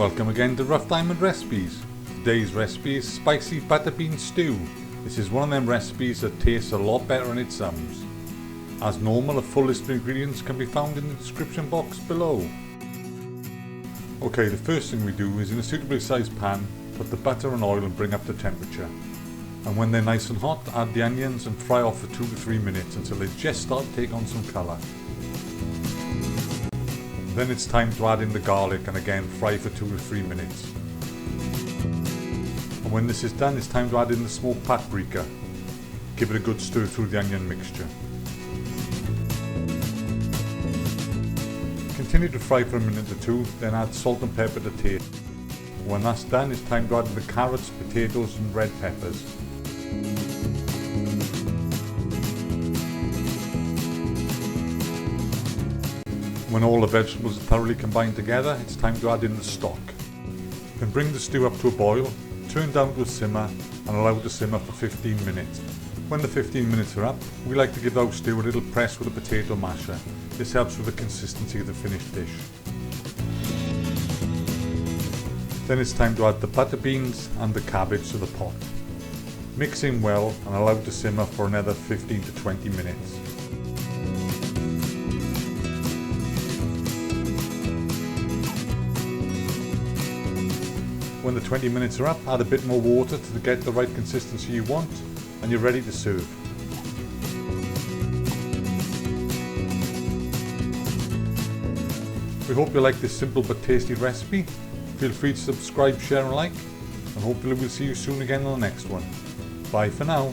Welcome again to Rough Diamond Recipes. Today's recipe is spicy butter bean stew. This is one of them recipes that tastes a lot better than it sounds. As normal, a full list of ingredients can be found in the description box below. Okay, the first thing we do is in a suitably sized pan, put the butter and oil and bring up the temperature. And when they're nice and hot, add the onions and fry off for 2 to 3 minutes until they just start to take on some colour. Then it's time to add in the garlic and again fry for 2 to 3 minutes. And when this is done, it's time to add in the smoked paprika. Give it a good stir through the onion mixture. Continue to fry for a minute or two, then add salt and pepper to taste. When that's done, it's time to add the carrots, potatoes and red peppers. When all the vegetables are thoroughly combined together, it's time to add in the stock. Then bring the stew up to a boil, turn down to a simmer and allow it to simmer for 15 minutes. When the 15 minutes are up, we like to give our stew a little press with a potato masher. This helps with the consistency of the finished dish. Then it's time to add the butter beans and the cabbage to the pot. Mix in well and allow it to simmer for another 15 to 20 minutes. When the 20 minutes are up, add a bit more water to get the right consistency you want and you're ready to serve. We hope you like this simple but tasty recipe. Feel free to subscribe, share and like, and hopefully we'll see you soon again on the next one. Bye for now.